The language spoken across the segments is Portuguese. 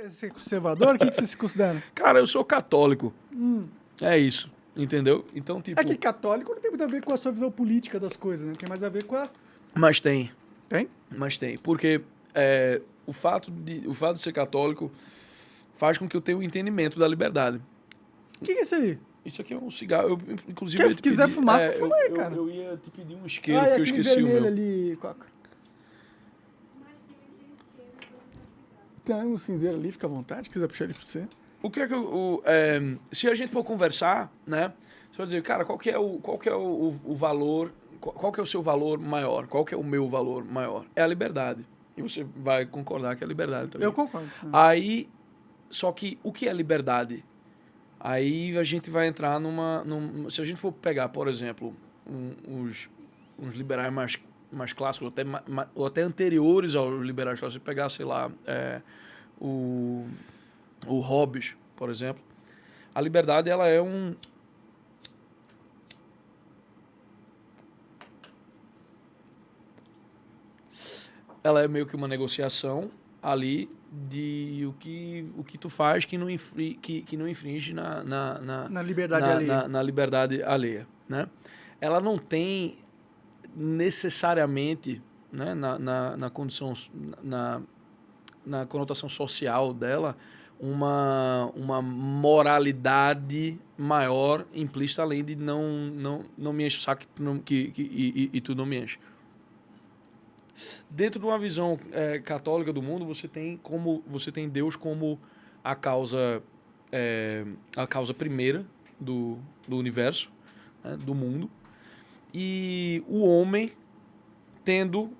Você é conservador? O que você se considera? Cara, eu sou católico. É isso, entendeu? Então, tipo... É que católico não tem muito a ver com a sua visão política das coisas, né? Tem mais a ver com a... Mas tem. Tem? Mas tem. Porque o fato de ser católico faz com que eu tenha um entendimento da liberdade. O que é isso aí? Isso aqui é um cigarro. Eu, inclusive, Quem ia te quiser pedir, fumar, você fuma aí, cara. Eu ia te pedir um isqueiro, porque eu aquele esqueci o vermelho meu. ali, Coca. Tem um cinzeiro ali, fica à vontade, quiser puxar ele pra você. O que é que se a gente for conversar, né? Você vai dizer, cara, qual que é o valor, qual que é o seu valor maior? Qual que é o meu valor maior? É a liberdade. E você vai concordar que é a liberdade também. Eu concordo. Aí, só que o que é liberdade? Aí a gente vai entrar se a gente for pegar, por exemplo, uns liberais mais clássicos, ou até anteriores aos liberais clássicos, se pegar, sei lá, o Hobbes, por exemplo, a liberdade ela é ela é meio que uma negociação ali de o que tu faz que não infringe Na liberdade alheia. Na liberdade alheia, né? Ela não tem necessariamente, né, na condição, na conotação social dela, uma moralidade maior implícita, além de não me enche o saco e tu não me enche. Dentro de uma visão católica do mundo, você tem Deus como a causa primeira do universo, né, do mundo, e o homem tendo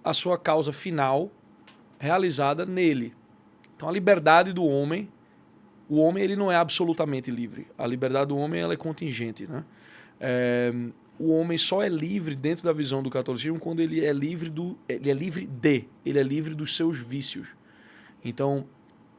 a sua causa final realizada nele. Então, a liberdade do homem, o homem ele não é absolutamente livre. A liberdade do homem ela é contingente, né? O homem só é livre dentro da visão do catolicismo quando ele é livre ele é livre dos seus vícios. Então,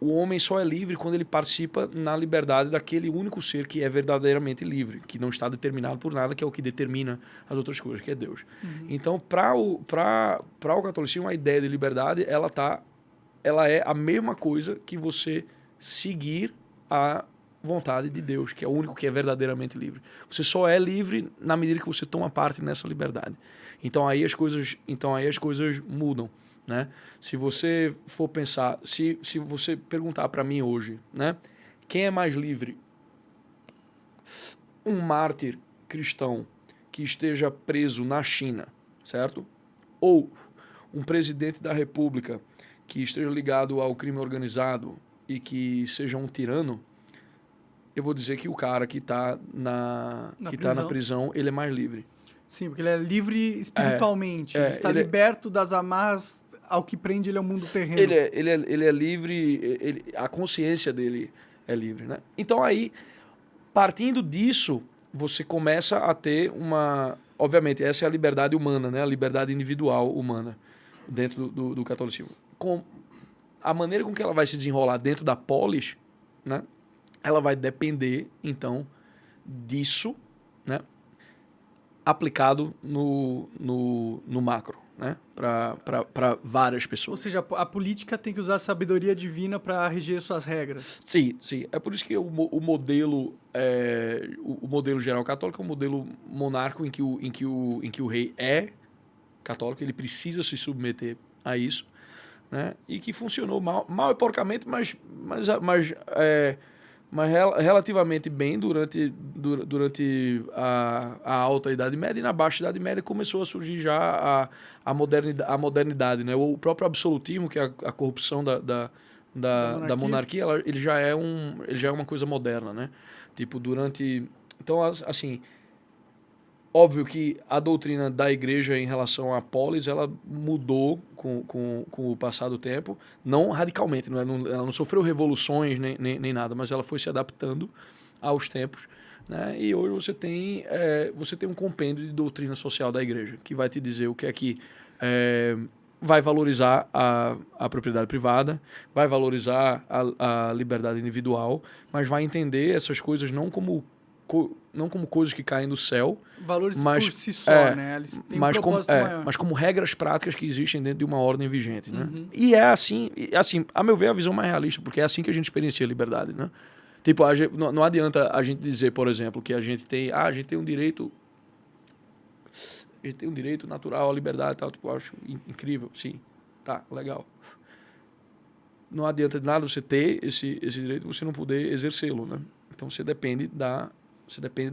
o homem só é livre quando ele participa na liberdade daquele único ser que é verdadeiramente livre, que não está determinado por nada, que é o que determina as outras coisas, que é Deus. Uhum. Então, para o catolicismo, a ideia de liberdade, ela é a mesma coisa que você seguir a vontade de Deus, que é o único que é verdadeiramente livre. Você só é livre na medida que você toma parte nessa liberdade. Então aí as coisas mudam, né? Se você for pensar, se você perguntar para mim hoje, né, quem é mais livre? Um mártir cristão que esteja preso na China, certo? Ou um presidente da República que esteja ligado ao crime organizado e que seja um tirano? Eu vou dizer que o cara que está na prisão, ele é mais livre. Sim, porque ele é livre espiritualmente. Ele está liberto das amarras ao que prende ele ao mundo terreno. Ele é livre, a consciência dele é livre, né? Então aí, partindo disso, você começa a ter obviamente, essa é a liberdade humana, né? A liberdade individual humana dentro do catolicismo. Com a maneira com que ela vai se desenrolar dentro da polis, né? Ela vai depender, então, disso, né, aplicado no macro, né, para várias pessoas. Ou seja, a política tem que usar a sabedoria divina para reger suas regras. Sim. É por isso que o modelo geral católico é um modelo monárquico em que o rei é católico, ele precisa se submeter a isso, né, e que funcionou mal e porcamente, mas relativamente bem durante a Alta Idade Média, e na Baixa Idade Média começou a surgir já a modernidade, né? O próprio absolutismo, que é a corrupção da monarquia, ele já é uma coisa moderna, né? Tipo, então, assim, óbvio que a doutrina da igreja em relação à polis, ela mudou com o passar do tempo, não radicalmente, ela não sofreu revoluções nem nada, mas ela foi se adaptando aos tempos, né? E hoje você tem um compêndio de doutrina social da igreja, que vai te dizer o que é que vai valorizar a propriedade privada, vai valorizar a liberdade individual, mas vai entender essas coisas não como não como coisas que caem do céu, Valores mas, por si só, né? Eles têm um propósito maior. Mas como regras práticas que existem dentro de uma ordem vigente, né? E é assim, a meu ver, a visão mais realista, porque é assim que a gente experiencia a liberdade, né? Tipo, não adianta a gente dizer, por exemplo, que a gente tem um direito... A gente tem um direito natural à liberdade e tal. Tipo, eu acho incrível, sim. Tá, legal. Não adianta de nada você ter esse direito e você não poder exercê-lo, né? Então você depende da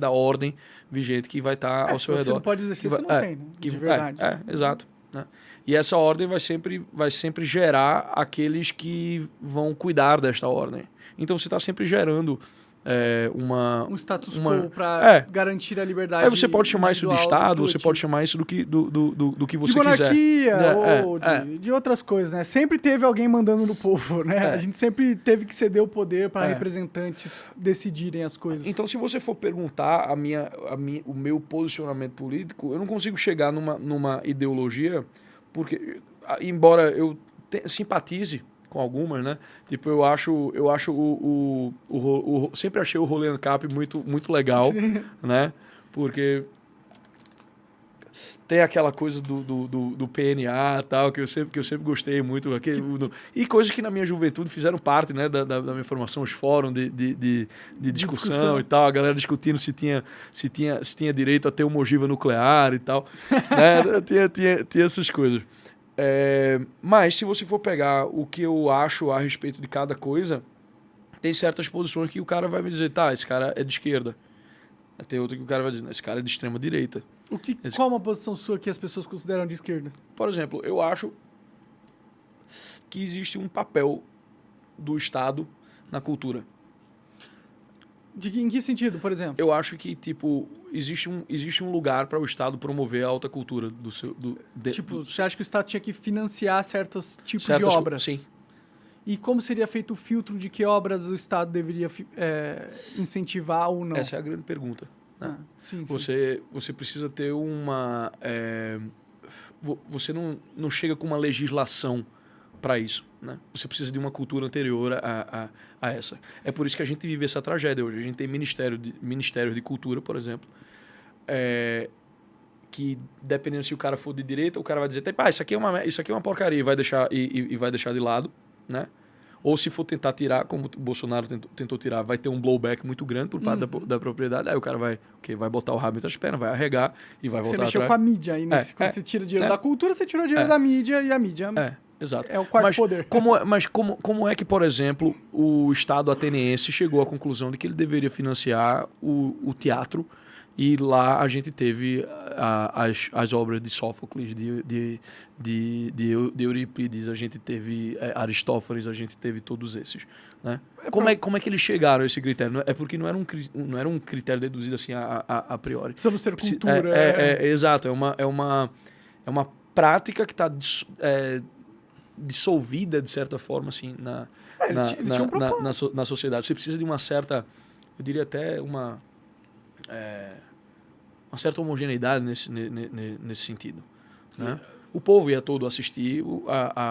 ordem vigente que vai estar ao seu redor. Você não pode exercer, você não tem, né? De verdade. Exato. Né? E essa ordem vai sempre gerar aqueles que vão cuidar desta ordem. Então você está sempre gerando um status quo para garantir a liberdade. Aí você pode chamar isso de Estado, você pode chamar isso do que você quiser. De monarquia ou de outras coisas, né? Sempre teve alguém mandando no povo, né? A gente sempre teve que ceder o poder para representantes decidirem as coisas. Então, se você for perguntar o meu posicionamento político, eu não consigo chegar numa ideologia, porque, embora eu simpatize com algumas, né? Tipo, eu acho sempre achei o rolê ANCAP muito legal, né? Porque tem aquela coisa do PNA e tal, que eu sempre gostei muito. E coisas que na minha juventude fizeram parte, né, da minha formação, os fóruns de discussão e tal, a galera discutindo se tinha direito a ter uma ogiva nuclear e tal. Né? tinha essas coisas. Mas se você for pegar o que eu acho a respeito de cada coisa, tem certas posições que o cara vai me dizer, tá, esse cara é de esquerda. Tem outra que o cara vai dizer, esse cara é de extrema direita. Qual uma posição sua que as pessoas consideram de esquerda? Por exemplo, eu acho que existe um papel do Estado na cultura. Em que sentido, por exemplo? Eu acho que, tipo, existe um lugar para o Estado promover a alta cultura do seu... Você acha que o Estado tinha que financiar certos tipos de obras? Sim. E como seria feito o filtro de que obras o Estado deveria incentivar ou não? Essa é a grande pergunta. Né? Sim. Você precisa ter uma... Você não chega com uma legislação para isso. Né? Você precisa de uma cultura anterior a essa. É por isso que a gente vive essa tragédia hoje. A gente tem ministérios de cultura, por exemplo, que, dependendo se o cara for de direita, o cara vai dizer, isso aqui é uma porcaria e vai deixar de lado. Né? Ou se for tentar tirar, como o Bolsonaro tentou tirar, vai ter um blowback muito grande por parte da propriedade. Aí o cara vai botar o rabo entre as pernas, vai arregar e vai voltar atrás. Você mexeu com a mídia aí. Quando você tira dinheiro da cultura, você tirou dinheiro da mídia e a mídia... Exato. É o quarto poder. Como é que, por exemplo, o Estado ateniense chegou à conclusão de que ele deveria financiar o teatro e lá a gente teve as obras de Sófocles, de Eurípides, a gente teve Aristófanes, a gente teve todos esses. Né? Como é que eles chegaram a esse critério? É porque não era um critério deduzido assim a priori. Precisamos ter cultura. Exato. É uma prática que está... dissolvida, de certa forma, assim, na sociedade. Você precisa de uma certa, eu diria até uma certa homogeneidade nesse sentido. Né? O povo ia todo assistir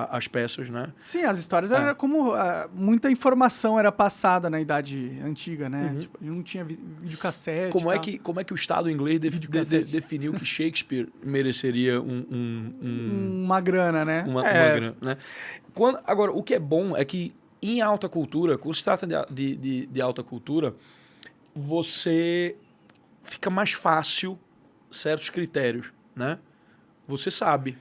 as peças, né? Sim, as histórias eram como... muita informação era passada na Idade Antiga, né? Tipo, não tinha videocassete. Como é que o Estado inglês definiu que Shakespeare mereceria uma grana, né? Uma grana, né? Agora, o que é bom é que em alta cultura, quando se trata de alta cultura, você fica mais fácil certos critérios, né? Você sabe...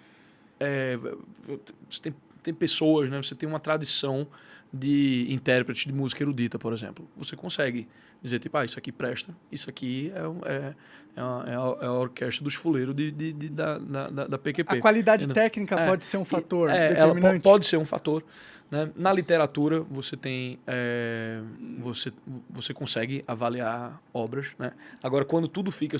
você tem pessoas, né? Você tem uma tradição de intérpretes de música erudita, por exemplo. Você consegue dizer, tipo, isso aqui presta, isso aqui é a orquestra dos fuleiros da PQP. A qualidade técnica pode ser um fator determinante. Ela pode ser um fator. Né? Na literatura, você tem... você consegue avaliar obras. Né? Agora, quando tudo fica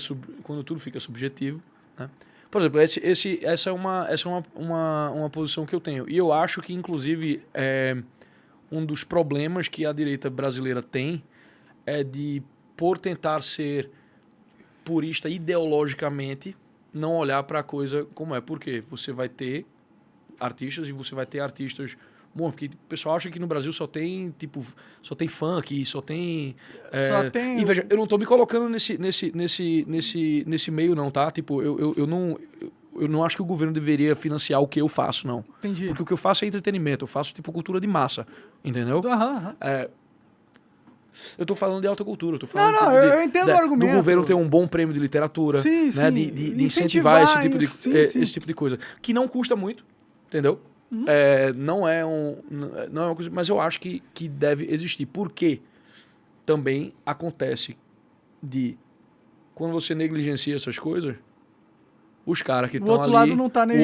subjetivo... Né? Por exemplo, essa é uma posição que eu tenho. E eu acho que, inclusive, um dos problemas que a direita brasileira tem é de, por tentar ser purista ideologicamente, não olhar para a coisa como é. Por quê? Você vai ter artistas e você vai ter artistas Bom, porque o pessoal acha que no Brasil só tem funk, só tem... tem... E veja, eu não tô me colocando nesse meio não, tá? Tipo, eu não acho que o governo deveria financiar o que eu faço, não. Entendi. Porque o que eu faço é entretenimento, eu faço tipo cultura de massa, entendeu? Eu tô falando de alta cultura, eu tô falando eu entendo o argumento. Do governo ter um bom prêmio de literatura, sim, né? sim. De incentivar esse tipo de coisa. Que não custa muito, entendeu? Não é uma coisa, mas eu acho que deve existir. Porque também acontece de quando você negligencia essas coisas, os caras que estão ali... O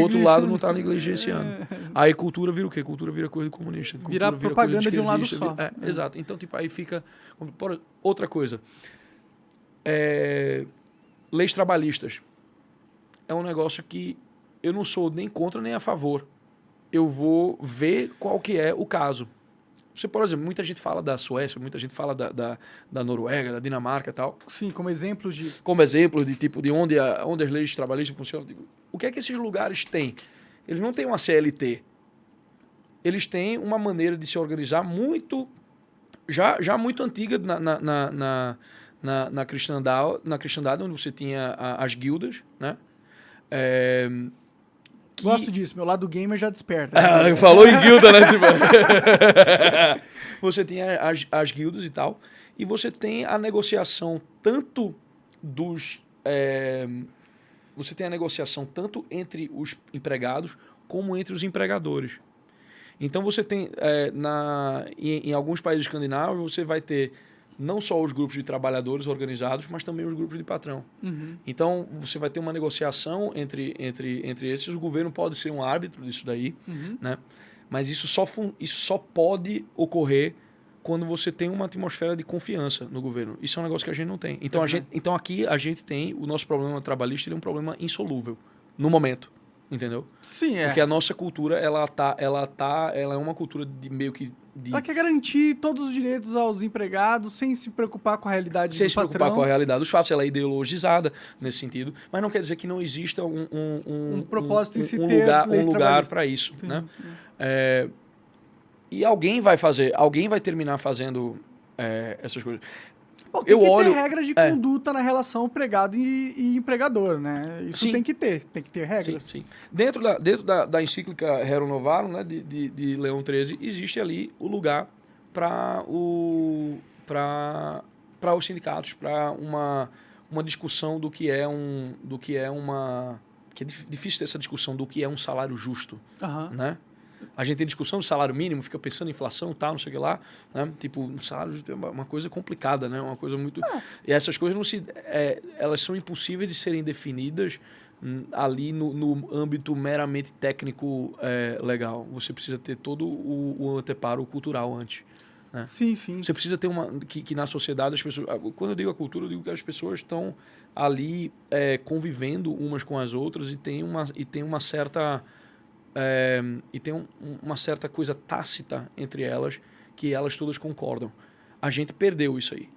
outro lado não tá negligenciando. Aí cultura vira o quê? Cultura vira coisa comunista. Virar propaganda de um lado só. Exato. Então, tipo, aí fica... Outra coisa. Leis trabalhistas. É um negócio que eu não sou nem contra nem a favor. Eu vou ver qual que é o caso. Você, por exemplo, muita gente fala da Suécia, muita gente fala da Noruega, da Dinamarca e tal. Sim, como exemplos de onde as leis trabalhistas funcionam. O que é que esses lugares têm? Eles não têm uma CLT. Eles têm uma maneira de se organizar muito... Já muito antiga na cristandade, onde você tinha as guildas, né? Gosto disso, meu lado gamer já desperta. Falou em guilda, né? Você tem as guildas e tal, e você tem a negociação tanto você tem a negociação tanto entre os empregados como entre os empregadores. Então você tem, em alguns países escandinavos, você vai ter não só os grupos de trabalhadores organizados, mas também os grupos de patrão. Uhum. Então, você vai ter uma negociação entre esses. O governo pode ser um árbitro disso daí, né? Mas isso só pode ocorrer quando você tem uma atmosfera de confiança no governo. Isso é um negócio que a gente não tem. Então, aqui a gente tem o nosso problema trabalhista, ele é um problema insolúvel no momento. Entendeu? Sim, Porque a nossa cultura, ela é uma cultura de meio que... Ela quer garantir todos os direitos aos empregados sem se preocupar com a realidade do patrão. Sem se preocupar com a realidade dos fatos. Ela é ideologizada nesse sentido, mas não quer dizer que não exista um propósito em se ter um lugar para isso. Né? E alguém vai terminar fazendo essas coisas. Bom, tem que ter regras de conduta na relação empregado e empregador, né? Isso tem que ter regras. Sim. Dentro da encíclica Rerum Novarum, né, de Leão XIII, existe ali o lugar para os sindicatos, para uma discussão do que é uma... Que é difícil ter essa discussão do que é um salário justo, né? A gente tem discussão do salário mínimo, fica pensando em inflação, tal, não sei o que lá, né? Tipo, um salário é uma coisa complicada, né? Uma coisa muito... E essas coisas elas são impossíveis de serem definidas ali no âmbito meramente técnico legal. Você precisa ter todo o anteparo cultural antes. Né? Sim. Você precisa ter que na sociedade as pessoas... Quando eu digo a cultura, eu digo que as pessoas estão ali convivendo umas com as outras e tem uma certa... uma certa coisa tácita entre elas, que elas todas concordam. A gente perdeu isso aí.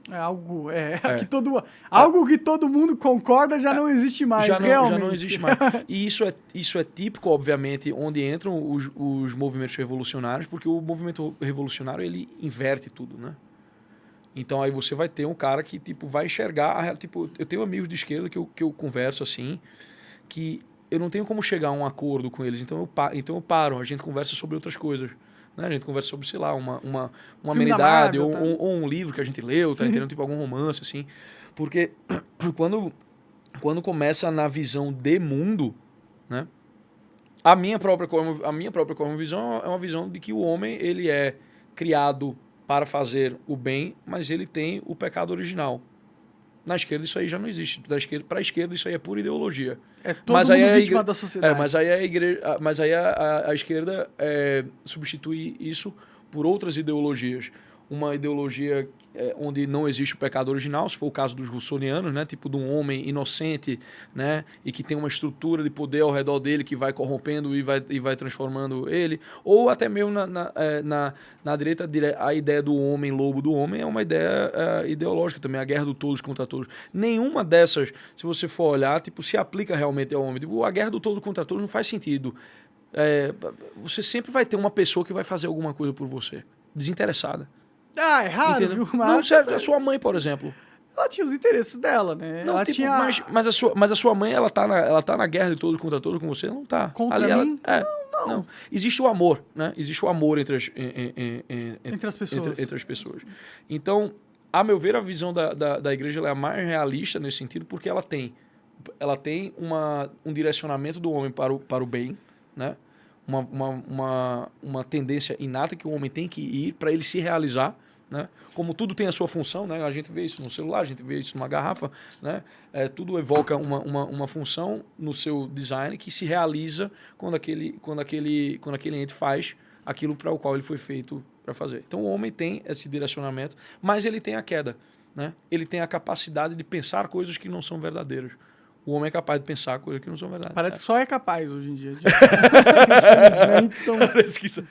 Algo que todo mundo concorda já não existe mais, realmente. Já não existe mais. E isso é típico, obviamente, onde entram os movimentos revolucionários, porque o movimento revolucionário, ele inverte tudo, né? Então, aí você vai ter um cara que, tipo, vai enxergar... eu tenho amigos de esquerda que eu converso, assim, que eu não tenho como chegar a um acordo com eles, então eu paro, a gente conversa sobre outras coisas. Né? A gente conversa sobre, sei lá, uma amenidade ou um livro que a gente leu, tá entendendo? Tipo, algum romance, assim. Porque quando começa na visão de mundo, né? A minha própria cosmovisão é uma visão de que o homem, ele é criado para fazer o bem, mas ele tem o pecado original. Na esquerda isso aí já não existe. Para a esquerda isso aí é pura ideologia. Todo mundo vítima da sociedade. Mas aí a esquerda substitui isso por outras ideologias. Uma ideologia onde não existe o pecado original, se for o caso dos russonianos, né? Tipo de um homem inocente, né? E que tem uma estrutura de poder ao redor dele que vai corrompendo e vai transformando ele. Ou até mesmo na direita, a ideia do homem, lobo do homem, é uma ideia ideológica também, a guerra do todos contra todos. Nenhuma dessas, se você for olhar, tipo, se aplica realmente ao homem. Tipo, a guerra do todo contra todos não faz sentido. você sempre vai ter uma pessoa que vai fazer alguma coisa por você, desinteressada. Ah, é raro, Entendeu? viu? Não, sério, a sua mãe, por exemplo. Ela tinha os interesses dela, né? Não, Ela tipo, tinha... mas a sua mãe, ela tá na guerra de todo contra todo com você? Não tá. Contra Ali mim? não. Existe o amor, né? Existe o amor entre as pessoas. Entre as pessoas. Então, a meu ver, a visão da igreja ela é a mais realista nesse sentido, porque ela tem um direcionamento do homem para o bem, né? Uma tendência inata que o homem tem que ir para ele se realizar, né? Como tudo tem a sua função, né? A gente vê isso no celular, a gente vê isso numa garrafa, né? Tudo evoca uma função no seu design que se realiza quando aquele ente faz aquilo para o qual ele foi feito para fazer. Então o homem tem esse direcionamento, mas ele tem a queda, né? Ele tem a capacidade de pensar coisas que não são verdadeiras. O homem é capaz de pensar coisas que não são verdadeiras. Parece que só é capaz hoje em dia. Infelizmente, então... Parece que isso...